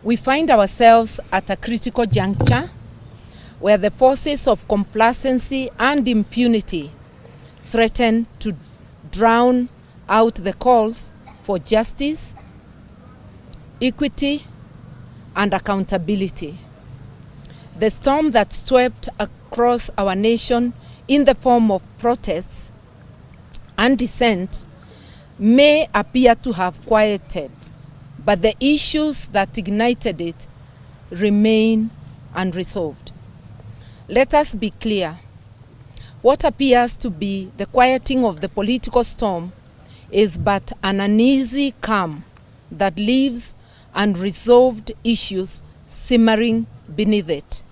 We find ourselves at a critical juncture where the forces of complacency and impunity threaten to drown out the calls for justice, equity, and accountability. The storm that swept across our nation in the form of protests and dissent may appear to have quieted, but the issues that ignited it remain unresolved. Let us be clear. What appears to be the quieting of the political storm is but an uneasy calm that leaves unresolved issues simmering beneath it.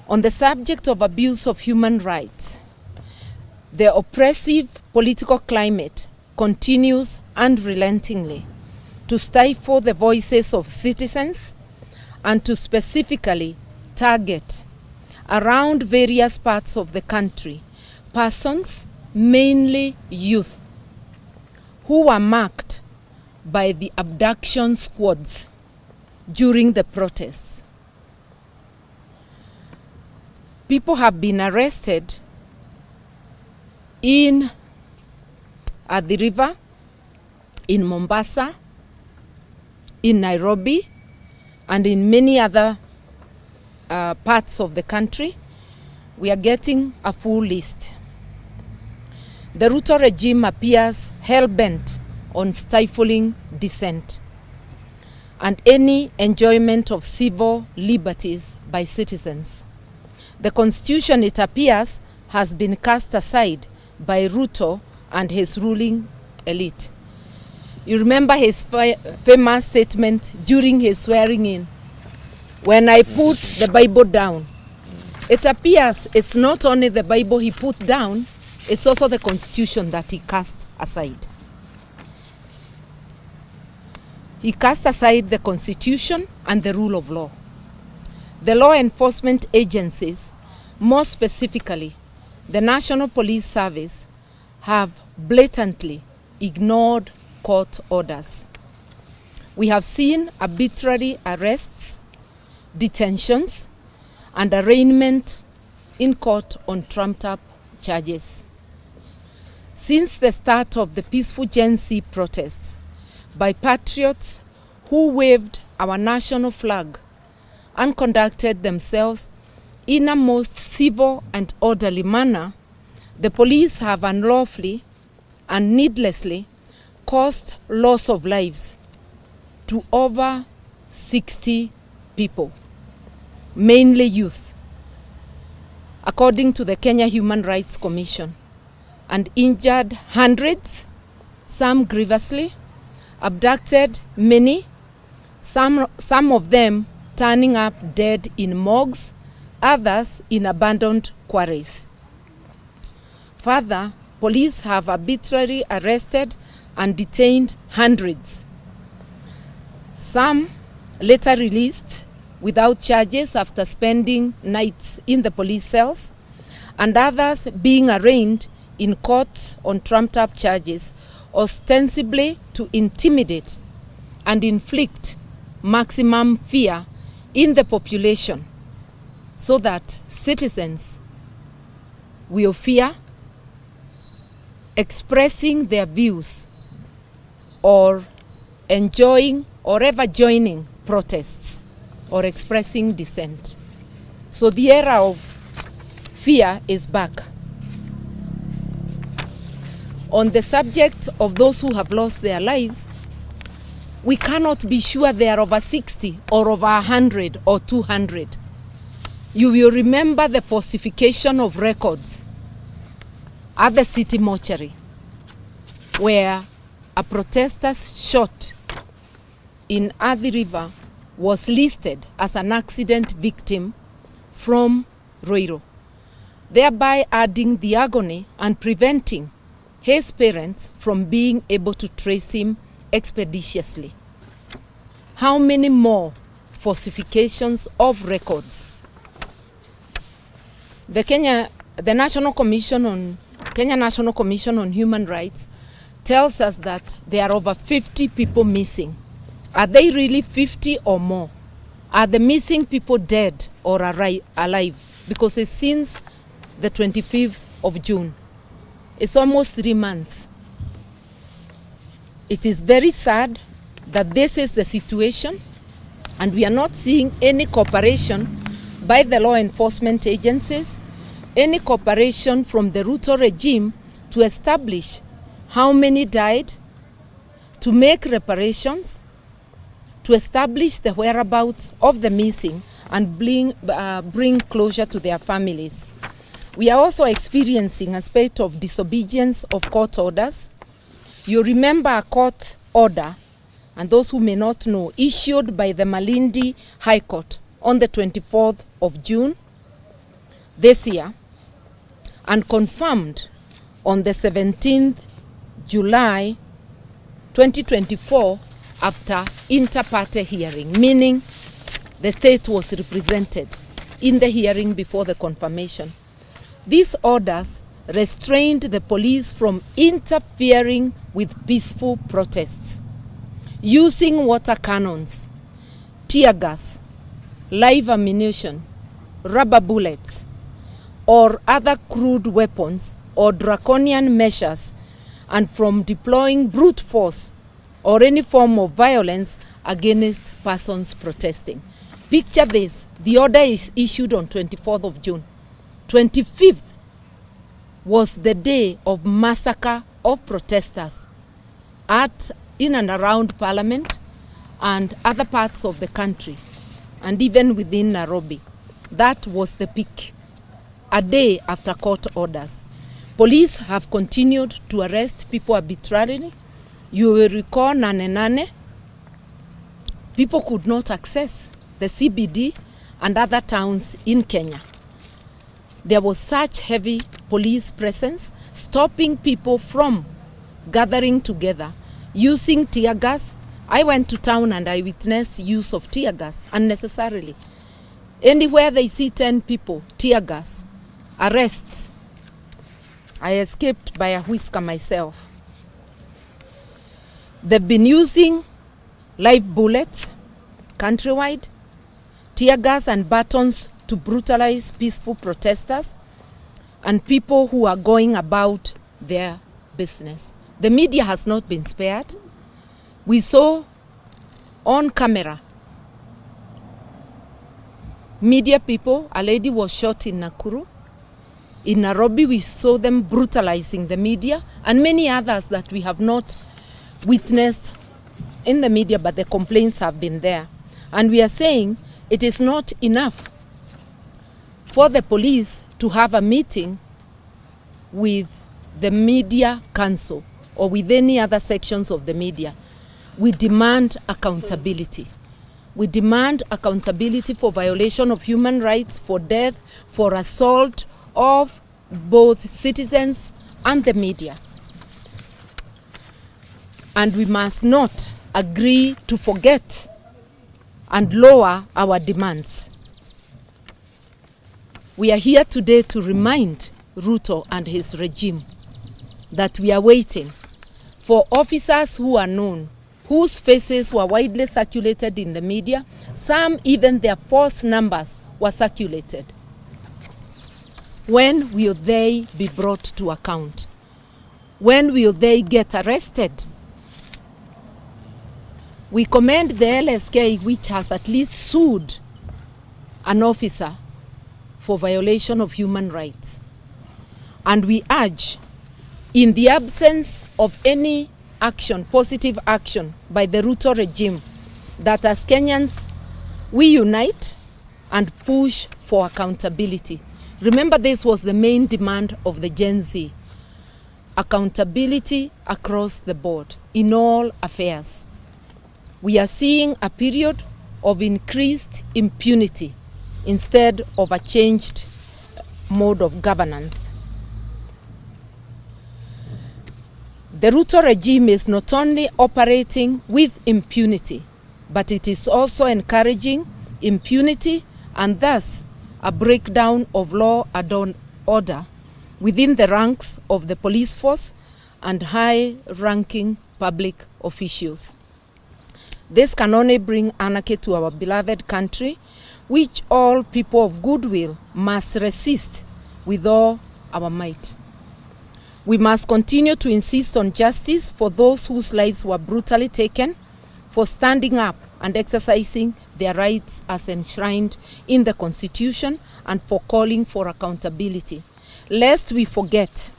On the subject of abuse of human rights, the oppressive political climate continues unrelentingly to stifle the voices of citizens and to specifically target around various parts of the country persons, mainly youth, who were marked by the abduction squads during the protests. People have been arrested at the river, in Mombasa, in Nairobi, and in many other parts of the country. We are getting a full list. The RUTO regime appears hell-bent on stifling dissent and any enjoyment of civil liberties by citizens. The Constitution, it appears, has been cast aside by RUTO and his ruling elite. You remember his famous statement during his swearing in, "When I put the Bible down." It appears it's not only the Bible he put down, it's also the Constitution that he cast aside. He cast aside the Constitution and the rule of law. The law enforcement agencies, more specifically the National Police Service, have blatantly ignored court orders. We have seen arbitrary arrests, detentions, and arraignment in court on trumped-up charges. Since the start of the peaceful Gen Z protests by patriots who waved our national flag and conducted themselves in a most civil and orderly manner, the police have unlawfully and needlessly caused loss of lives to over 60 people, mainly youth, according to the Kenya Human Rights Commission, and injured hundreds, some grievously, abducted many, some of them turning up dead in morgues, others in abandoned quarries. Further, police have arbitrarily arrested and detained hundreds. Some later released without charges after spending nights in the police cells, and others being arraigned in courts on trumped-up charges, ostensibly to intimidate and inflict maximum fear in the population so that citizens will fear expressing their views or enjoying or ever joining protests or expressing dissent. So the era of fear is back. On the subject of those who have lost their lives, we cannot be sure they are over 60 or over 100 or 200. You will remember the falsification of records at the city mortuary, where a protester shot in Athi River was listed as an accident victim from Ruiru, thereby adding the agony and preventing his parents from being able to trace him expeditiously. How many more falsifications of records? The Kenya National Commission on Human Rights tells us that there are over 50 people missing Are they really 50 or more? Are the missing people dead or alive? Because it's since the 25th of June. It's almost 3 months. It is very sad that this is the situation, and we are not seeing any cooperation by the law enforcement agencies, any cooperation from the RUTO regime to establish how many died, to make reparations, to establish the whereabouts of the missing, and bring closure to their families. We are also experiencing a spate of disobedience of court orders. You remember a court order, and those who may not know, issued by the Malindi High Court on the 24th of June this year, and confirmed on the 17th July 2024 after inter-party hearing, meaning the state was represented in the hearing before the confirmation. These orders restrained the police from interfering with peaceful protests, using water cannons, tear gas, live ammunition, rubber bullets, or other crude weapons or draconian measures, and from deploying brute force or any form of violence against persons protesting. Picture this, the order is issued on 24th of June. 25th was the day of massacre of protesters in and around Parliament and other parts of the country, and even within Nairobi. That was the peak, a day after court orders. Police have continued to arrest people arbitrarily. You will recall Nane, people could not access the CBD and other towns in Kenya. There was such heavy police presence, stopping people from gathering together, using tear gas. I went to town and I witnessed use of tear gas unnecessarily. Anywhere they see 10 people, tear gas, arrests. I escaped by a whisker myself. They've been using live bullets countrywide, tear gas and batons to brutalize peaceful protesters and people who are going about their business. The media has not been spared. We saw on camera media people, a lady was shot in Nakuru. In Nairobi, we saw them brutalizing the media, and many others that we have not witnessed in the media, but the complaints have been there. And we are saying it is not enough for the police to have a meeting with the media council or with any other sections of the media. We demand accountability. We demand accountability for violation of human rights, for death, for assault of both citizens and the media. And we must not agree to forget and lower our demands. We are here today to remind Ruto and his regime that we are waiting for officers who are known, whose faces were widely circulated in the media. Some even their false numbers were circulated. When will they be brought to account? When will they get arrested? We commend the LSK, which has at least sued an officer for violation of human rights. And we urge, in the absence of any action, positive action by the Ruto regime, that as Kenyans, we unite and push for accountability. Remember, this was the main demand of the Gen Z. Accountability across the board in all affairs. We are seeing a period of increased impunity instead of a changed mode of governance. The Ruto regime is not only operating with impunity, but it is also encouraging impunity and thus a breakdown of law and order within the ranks of the police force and high-ranking public officials. This can only bring anarchy to our beloved country, which all people of goodwill must resist with all our might. We must continue to insist on justice for those whose lives were brutally taken, for standing up and exercising their rights as enshrined in the Constitution, and for calling for accountability. Lest we forget,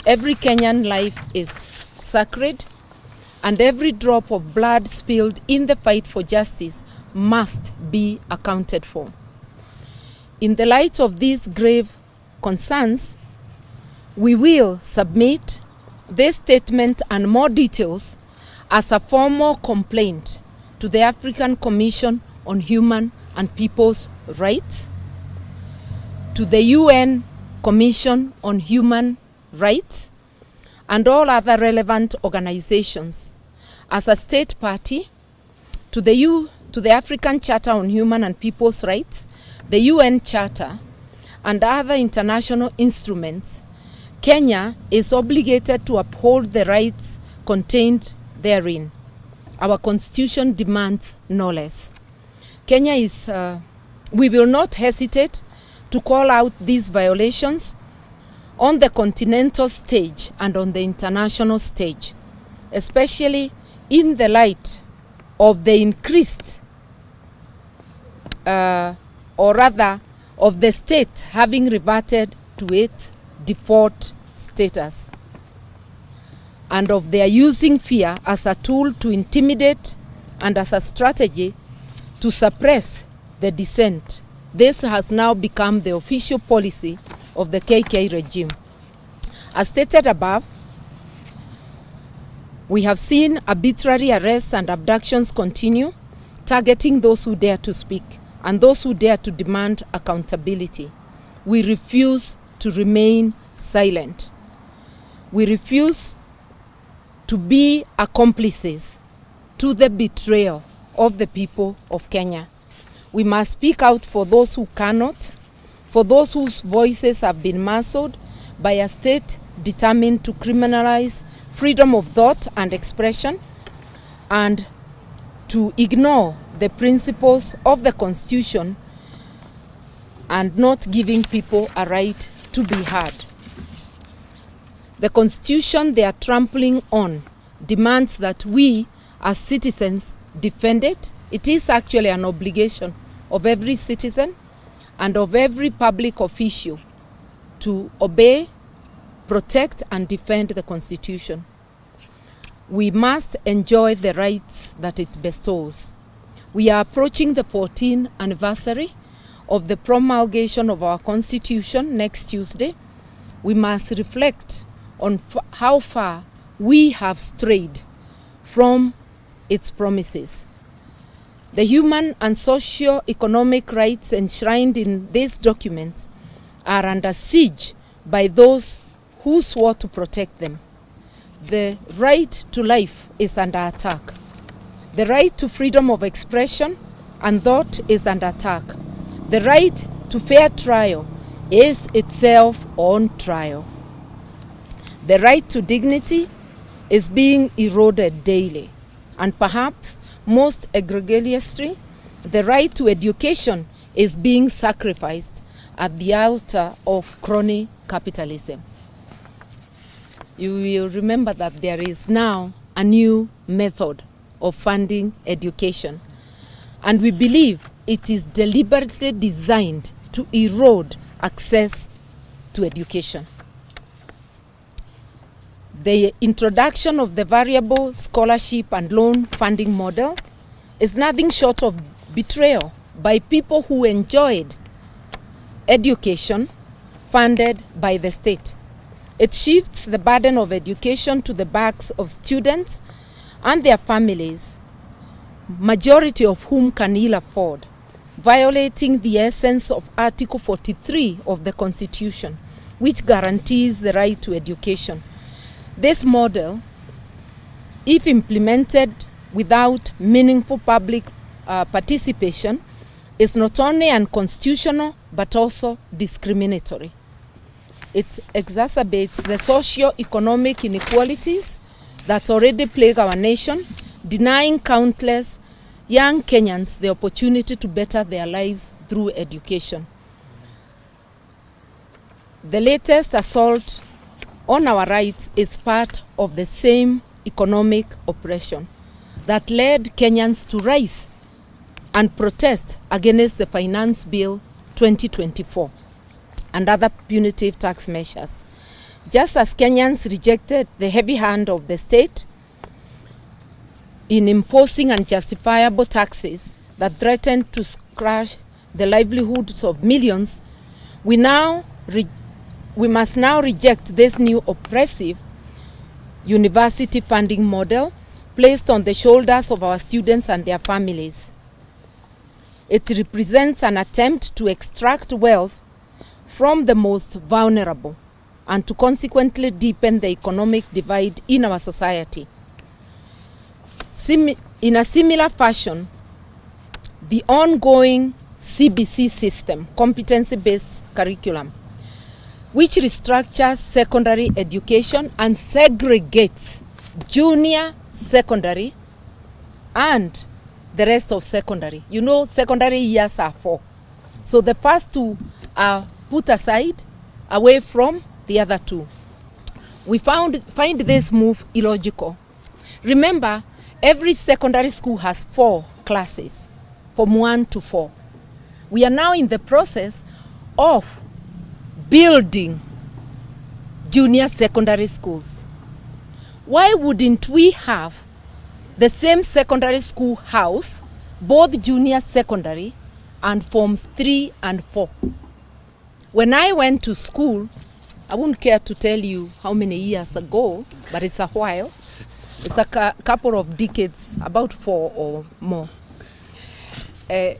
every Kenyan life is sacred, and every drop of blood spilled in the fight for justice must be accounted for. In the light of these grave concerns, we will submit this statement and more details as a formal complaint to the African Commission on Human and People's Rights, to the UN Commission on Human Rights, and all other relevant organizations, as a state party to the African Charter on Human and People's Rights, the UN Charter, and other international instruments. Kenya is obligated to uphold the rights contained therein. Our Constitution demands no less. We will not hesitate to call out these violations on the continental stage and on the international stage, especially in the light of the increased, or rather, of the state having reverted to its default status, and of their using fear as a tool to intimidate and as a strategy to suppress the dissent. This has now become the official policy of the KK regime. As stated above, we have seen arbitrary arrests and abductions continue, targeting those who dare to speak and those who dare to demand accountability. We refuse to remain silent. We refuse to be accomplices to the betrayal of the people of Kenya. We must speak out for those who cannot, for those whose voices have been muzzled by a state determined to criminalize freedom of thought and expression, and to ignore the principles of the Constitution and not giving people a right to be heard. The Constitution they are trampling on demands that we as citizens defend it. It is actually an obligation of every citizen and of every public official to obey, protect, and defend the Constitution. We must enjoy the rights that it bestows. We are approaching the 14th anniversary of the promulgation of our Constitution next Tuesday. We must reflect on how far we have strayed from its promises. The human and socio-economic rights enshrined in these documents are under siege by those who swore to protect them. The right to life is under attack. The right to freedom of expression and thought is under attack. The right to fair trial is itself on trial. The right to dignity is being eroded daily, and perhaps most egregiously, the right to education is being sacrificed at the altar of crony capitalism. You will remember that there is now a new method of funding education, and we believe it is deliberately designed to erode access to education. The introduction of the variable scholarship and loan funding model is nothing short of betrayal by people who enjoyed education funded by the state. It shifts the burden of education to the backs of students and their families, majority of whom can ill afford, violating the essence of Article 43 of the Constitution, which guarantees the right to education. This model, if implemented without meaningful public participation, is not only unconstitutional but also discriminatory. It exacerbates the socio-economic inequalities that already plague our nation, denying countless young Kenyans the opportunity to better their lives through education. The latest assault on our rights is part of the same economic oppression that led Kenyans to rise and protest against the Finance Bill 2024 and other punitive tax measures. Just as Kenyans rejected the heavy hand of the state in imposing unjustifiable taxes that threatened to crush the livelihoods of millions, we must now reject this new oppressive university funding model placed on the shoulders of our students and their families. It represents an attempt to extract wealth from the most vulnerable and to consequently deepen the economic divide in our society. In a similar fashion, the ongoing CBC system, competency-based curriculum, which restructures secondary education and segregates junior secondary and the rest of secondary. You know, secondary years are 4. So the first 2 are put aside, away from the other 2. We find this move illogical. Remember, every secondary school has 4 classes, from 1 to 4. We are now in the process of building junior secondary schools. Why wouldn't we have the same secondary school house, both junior secondary and forms 3 and 4? When I went to school, I wouldn't care to tell you how many years ago, but it's a while. It's a couple of decades, about 4 or more. I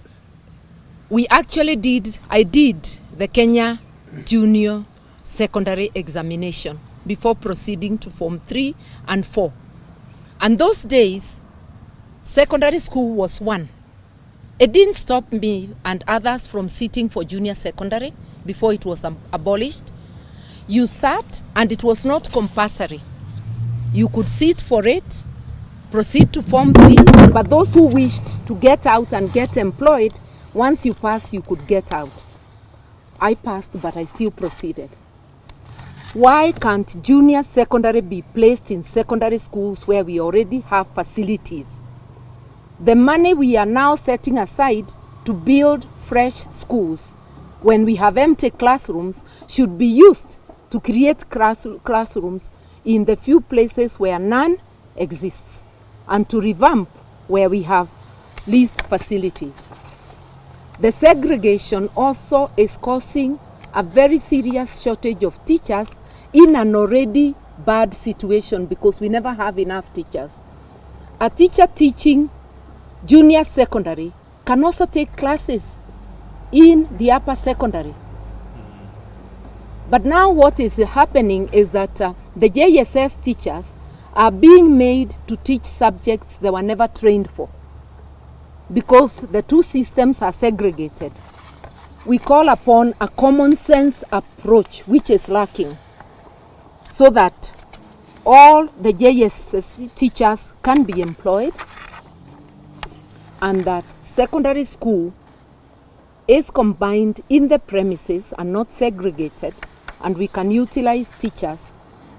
did the Kenya Junior Secondary Examination before proceeding to Form 3 and 4. And those days, secondary school was 1. It didn't stop me and others from sitting for junior secondary before it was abolished. You sat, and it was not compulsory. You could sit for it, proceed to Form 3, but those who wished to get out and get employed, once you pass, you could get out. I passed, but I still proceeded. Why can't junior secondary be placed in secondary schools where we already have facilities? The money we are now setting aside to build fresh schools, when we have empty classrooms, should be used to create classrooms in the few places where none exists, and to revamp where we have least facilities. The segregation also is causing a very serious shortage of teachers in an already bad situation because we never have enough teachers. A teacher teaching junior secondary can also take classes in the upper secondary. But now what is happening is that the JSS teachers are being made to teach subjects they were never trained for because the 2 systems are segregated. We call upon a common sense approach which is lacking so that all the JSS teachers can be employed and that secondary school is combined in the premises and not segregated, and we can utilize teachers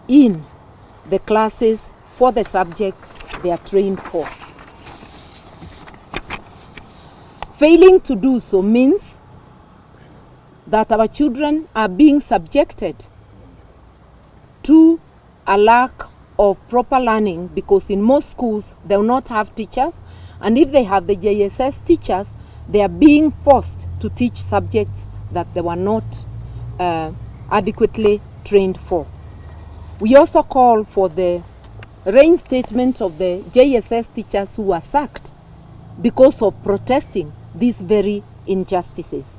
in the classes for the subjects they are trained for. Failing to do so means that our children are being subjected to a lack of proper learning because in most schools they will not have teachers, and if they have the JSS teachers, they are being forced to teach subjects that they were not adequately trained for. We also call for the reinstatement of the JSS teachers who were sacked because of protesting these very injustices,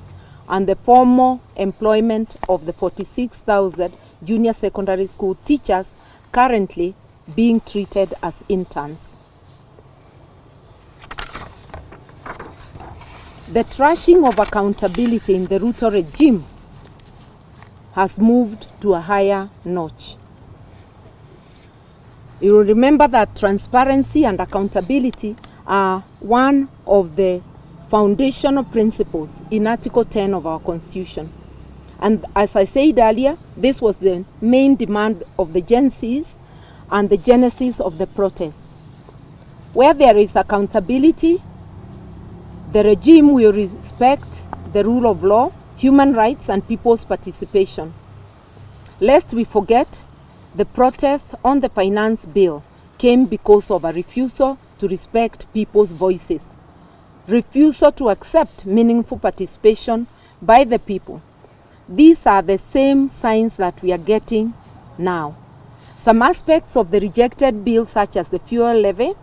and the formal employment of the 46,000 junior secondary school teachers currently being treated as interns. The trashing of accountability in the RUTO regime has moved to a higher notch. You will remember that transparency and accountability are one of the foundational principles in Article 10 of our Constitution. And as I said earlier, this was the main demand of the Gen Zs and the genesis of the protests. Where there is accountability, the regime will respect the rule of law, human rights, and people's participation. Lest we forget, the protest on the finance bill came because of a refusal to respect people's voices, refusal to accept meaningful participation by the people. These are the same signs that we are getting now. Some aspects of the rejected bill, such as the fuel levy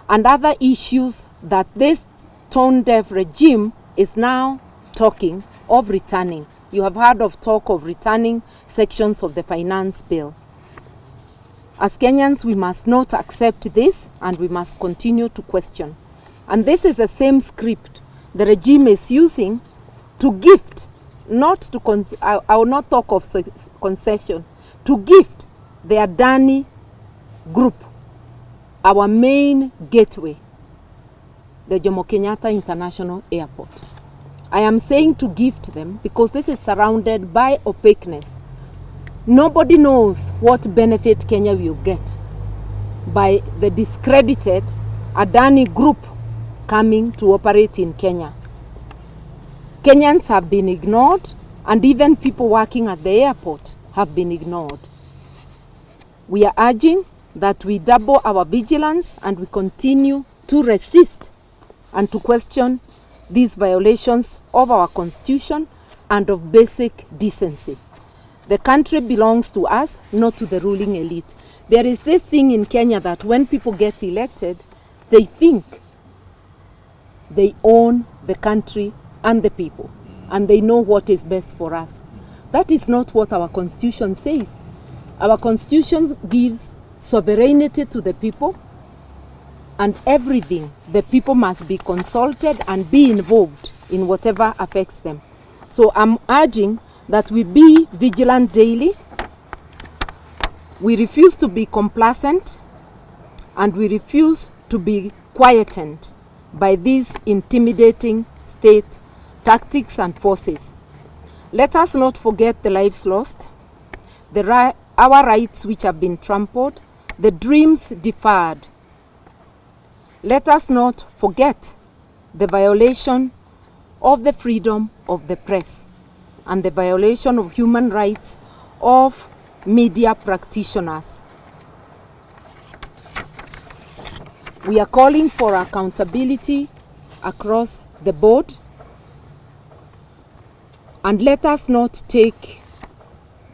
and other issues that this tone-deaf regime is now talking of returning. You have heard of talk of returning sections of the finance bill. As Kenyans, we must not accept this, and we must continue to question. And this is the same script the regime is using to gift, I will not talk of concession, to gift the Adani Group our main gateway, the Jomo Kenyatta International Airport. I am saying to gift them because this is surrounded by opaqueness. Nobody knows what benefit Kenya will get by the discredited Adani Group coming to operate in Kenya. Kenyans have been ignored, and even people working at the airport have been ignored. We are urging that we double our vigilance and we continue to resist and to question these violations of our Constitution and of basic decency. The country belongs to us, not to the ruling elite. There is this thing in Kenya that when people get elected, they think they own the country and the people, and they know what is best for us. That is not what our Constitution says. Our Constitution gives sovereignty to the people, and everything, the people must be consulted and be involved in whatever affects them. So I'm urging that we be vigilant daily. We refuse to be complacent, and we refuse to be quietened by these intimidating state tactics and forces. Let us not forget the lives lost, our rights which have been trampled, the dreams deferred. Let us not forget the violation of the freedom of the press and the violation of human rights of media practitioners. We are calling for accountability across the board, and let us not take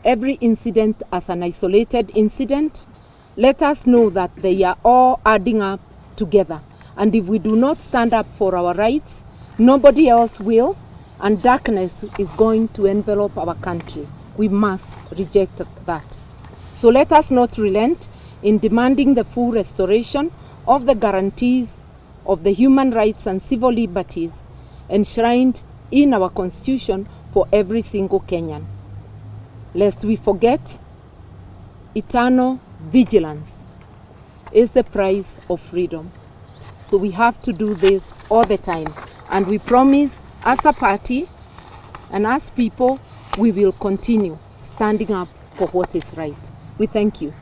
every incident as an isolated incident. Let us know that they are all adding up together. And if we do not stand up for our rights, nobody else will, and darkness is going to envelop our country. We must reject that. So let us not relent in demanding the full restoration of the guarantees of the human rights and civil liberties enshrined in our Constitution for every single Kenyan. Lest we forget, eternal vigilance is the price of freedom. So we have to do this all the time. And we promise, as a party and as people, we will continue standing up for what is right. We thank you.